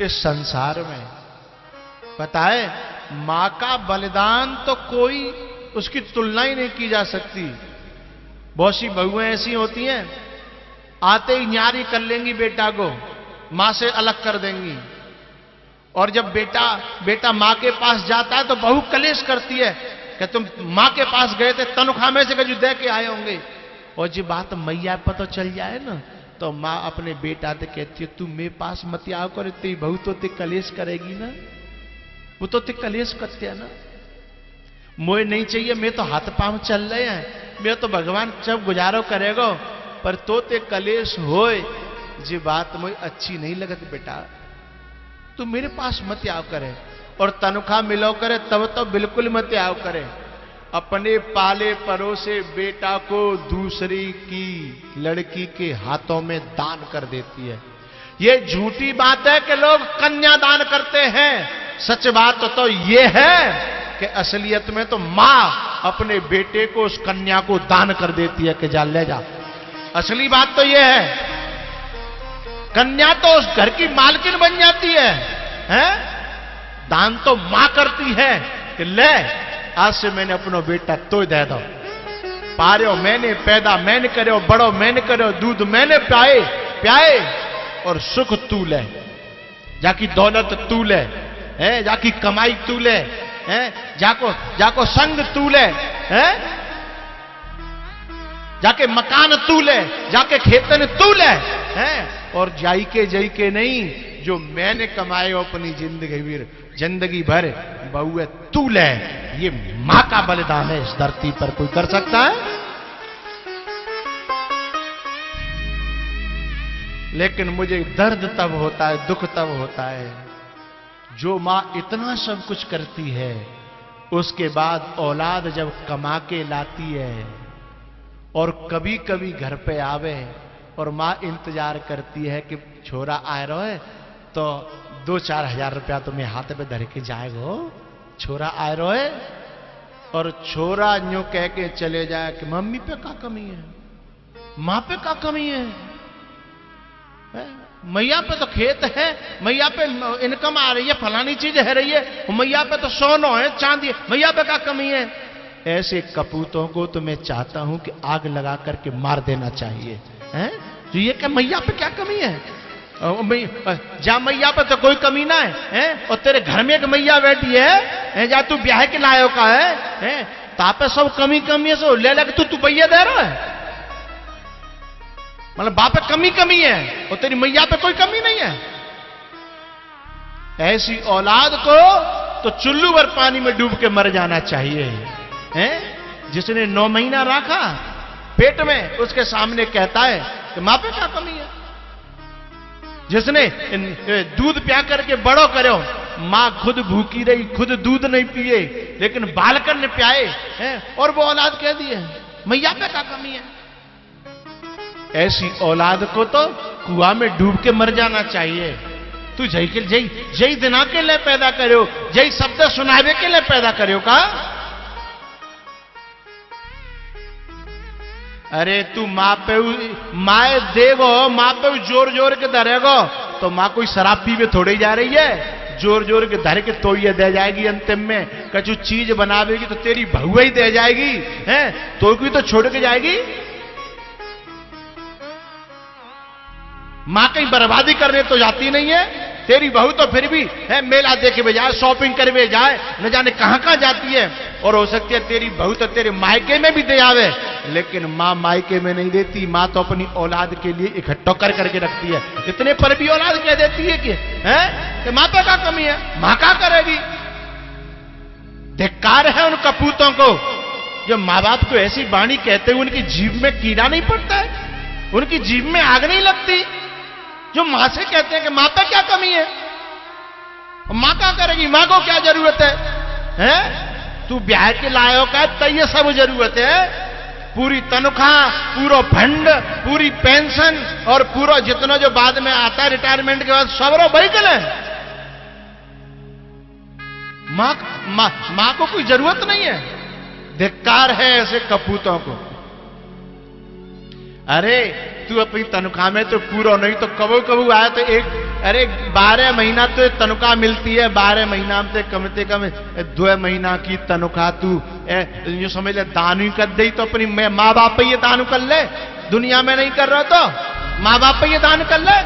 इस संसार में। पता है, मां का बलिदान तो कोई उसकी तुलना ही नहीं की जा सकती। बहुत सी बहुएं ऐसी होती हैं, आते ही न्यारी कर लेंगी बेटा को, मां से अलग कर देंगी। और जब बेटा मां के पास जाता है तो बहू कलेश करती है कि तुम मां के पास गए थे, तनख्वाह में से कजू दे के आए होंगे। और जो बात मैया पता चल जाए ना, तो मां अपने बेटा से कहती है, तू मेरे पास मत आओ करे, तेरी बहू तो ते कलेश करेगी ना, वो तो ते कलेश करते है ना। मोए नहीं चाहिए, मैं तो हाथ पांव चल रहे हैं, मैं तो भगवान जब गुजारो करेगा, पर तो ते कलेश होए, जी बात मुझे अच्छी नहीं लगती बेटा, तू मेरे पास मत आओ करे। और तनख्वाह मिलो करे तब तो बिल्कुल मत आओ करे। अपने पाले परोसे बेटा को दूसरी की लड़की के हाथों में दान कर देती है। ये झूठी बात है कि लोग कन्या दान करते हैं। सच बात तो ये है कि असलियत में तो मां अपने बेटे को, उस कन्या को दान कर देती है कि जा ले जा। असली बात तो ये है, कन्या तो उस घर की मालकिन बन जाती है, हैं? दान तो मां करती है कि ले आज से मैंने अपना बेटा तो दे दो, पारो मैंने पैदा मैंने करो, बड़ो मैंने करो, दूध मैंने प्याए और सुख तू ले, जाकी दौलत तू ले, है जाकी कमाई तू ले, है जाको संग तू ले, है जाके मकान तू ले, जाके खेतन तू ले, है और जाई के नहीं, जो मैंने कमाए हो अपनी जिंदगी भर बहुए तू ले। ये मां का बलिदान है, इस धरती पर कोई कर सकता है? लेकिन मुझे दर्द तब होता है, दुख तब होता है, जो मां इतना सब कुछ करती है, उसके बाद औलाद जब कमा के लाती है और कभी कभी घर पे आवे और मां इंतजार करती है कि छोरा आ रहा है तो 2-4 हजार रुपया तुम्हें हाथ पे धर के जाएगो, छोरा आ रहा है, और छोरा यूं कह के चले जाए कि मम्मी पे क्या कमी है, मां पे क्या कमी है? मैया पे तो खेत है, मैया पे इनकम आ रही है, फलानी चीज है रही है, मैया पे तो सोना है, चांदी है, मैया पे क्या कमी है? ऐसे कपूतों को तो मैं चाहता हूं कि आग लगा करके मार देना चाहिए, हैं? तो ये क्या मैया पे क्या कमी है? जा मैया पे तो कोई कमी ना है, और तेरे घर में एक मैया बैठी है, जा तू ब्याह के लायो का है, तापे सब कमी है, सो ले लग तू पैया दे रहा है, मतलब बाप पे कमी है और तेरी मैया पे कोई कमी नहीं है। ऐसी औलाद को तो चुल्लू भर पानी में डूब के मर जाना चाहिए, हैं? जिसने 9 महीना रखा पेट में, उसके सामने कहता है कि मां पे क्या कमी है? जिसने दूध प्या करके बड़ो करो, मां खुद भूखी रही, खुद दूध नहीं पिए, लेकिन बालकन ने प्याए, हैं? और वो औलाद कह दी है मैया पे क्या कमी है? ऐसी औलाद को तो कुआं में डूब के मर जाना चाहिए। तू जय दिना के लिए पैदा करो, जय शब्द सुनावे के लिए पैदा करो का? अरे तू माए देगो, माँ पे जोर जोर के धरेगो, तो माँ कोई शराब पी में थोड़ी जा रही है, जोर जोर के धर के तो ये दे जाएगी। अंतिम में कछु चीज बनावेगी तो तेरी बहुआ ही दे जाएगी, हैं? तो कोई तो छोड़ के जाएगी। मां कहीं बर्बादी करने तो जाती नहीं है, तेरी बहू तो फिर भी है मेला देखे भी जाए, शॉपिंग करे जाए, न जाने कहां कहां जाती है। और हो सकती है तेरी बहू तो तेरे मायके में भी दे आवे, लेकिन मां मायके में नहीं देती। मां तो अपनी औलाद के लिए इकट्ठा करके रखती है। इतने पर भी औलाद कह देती है कि मां पे क्या कमी है, मां क्या करेगी? धिक्कार है उन कपूतों को जो मां बाप को ऐसी वाणी कहते हुए उनकी जीभ में कीड़ा नहीं पड़ता है, उनकी जीभ में आग नहीं लगती, जो मां से कहते हैं कि मां पे क्या कमी है, मां क्या करेगी, मां को क्या जरूरत है, हैं? तू ब्याह के लायो का तो ये सब जरूरत है, पूरी तनख्वाह, पूरा फंड, पूरी पेंशन और पूरा जितना जो बाद में आता है रिटायरमेंट के बाद सब रो बहीकल है। मां को कोई जरूरत नहीं है। धिक्कार है ऐसे कपूतों को। अरे तू अपनी तनख्वाह में तो पूरा नहीं तो कबू कबू आया तो एक अरे 12 महीना तो तनख्वाह मिलती है, 12 महीना में कम से कम 2 महीना की तनख्वाह तू यूं समझ ले दान ही कर दे, तो अपनी माँ बाप पे ये दान कर ले, दुनिया में नहीं कर रहा तो माँ बाप पे ये दान कर ले।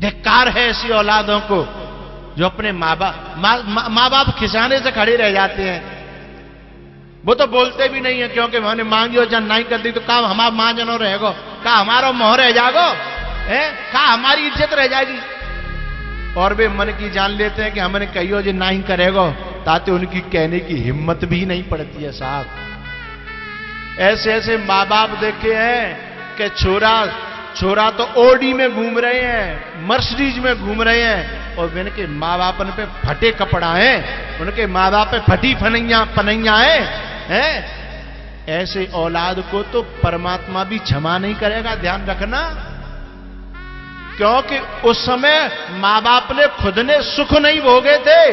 धिक्कार है ऐसी औलादों को जो अपने माँ बाप खिसाने से खड़े रह जाते हैं। वो तो बोलते भी नहीं है, क्योंकि मैंने मांगी और जन नहीं कर दी तो काम हमारा मां जनो रहेगो, का हमारा मोह रह जागो है, का हमारी इज्जत रह जाएगी। और वे मन की जान लेते हैं कि हमने कहियो जो नहीं करेगो, ताते उनकी कहने की हिम्मत भी नहीं पड़ती है साहब। ऐसे ऐसे माँ बाप देखे हैं कि छोरा तो ओडी में घूम रहे हैं, मर्सिडीज में घूम रहे हैं, और उनके माँ बाप पे फटे कपड़ा है, उनके माँ बाप पे फटी पनैया है। ऐसे औलाद को तो परमात्मा भी क्षमा नहीं करेगा, ध्यान रखना। क्योंकि उस समय माँ बाप ने खुद ने सुख नहीं भोगे थे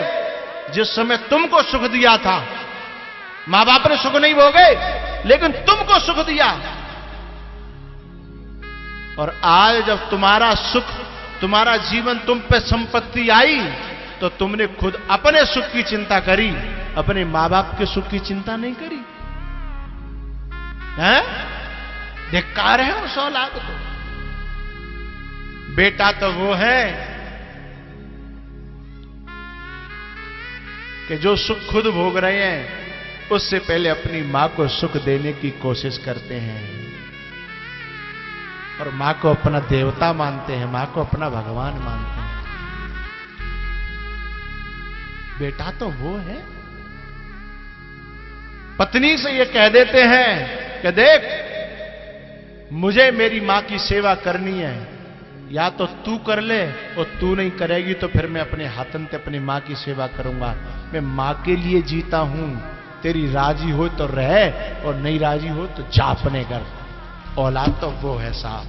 जिस समय तुमको सुख दिया था। माँ बाप ने सुख नहीं भोगे, लेकिन तुमको सुख दिया। और आज जब तुम्हारा सुख, तुम्हारा जीवन तुम पे संपत्ति आई, तो तुमने खुद अपने सुख की चिंता करी, अपने मां बाप के सुख की चिंता नहीं करी है। धिक्कार है उस औलाद को। बेटा तो वो है कि जो सुख खुद भोग रहे हैं उससे पहले अपनी मां को सुख देने की कोशिश करते हैं, और मां को अपना देवता मानते हैं, मां को अपना भगवान मानते हैं। बेटा तो वो है। पत्नी से ये कह देते हैं कि देख, मुझे मेरी मां की सेवा करनी है, या तो तू कर ले, और तू नहीं करेगी तो फिर मैं अपने हाथन से अपनी मां की सेवा करूंगा। मैं मां के लिए जीता हूं, तेरी राजी हो तो रह, और नहीं राजी हो तो जा अपने घर। औलाद तो वो है साहब।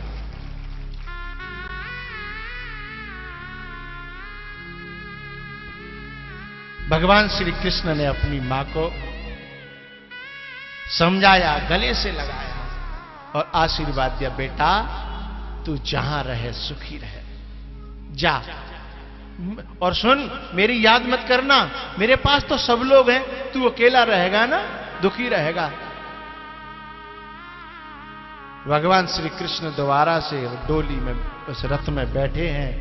भगवान श्री कृष्ण ने अपनी मां को समझाया, गले से लगाया और आशीर्वाद दिया, बेटा तू जहां रहे सुखी रहे, जा। और सुन, मेरी याद मत करना, मेरे पास तो सब लोग हैं, तू अकेला रहेगा ना, दुखी रहेगा। भगवान श्री कृष्ण दोबारा से डोली में, उस रथ में बैठे हैं,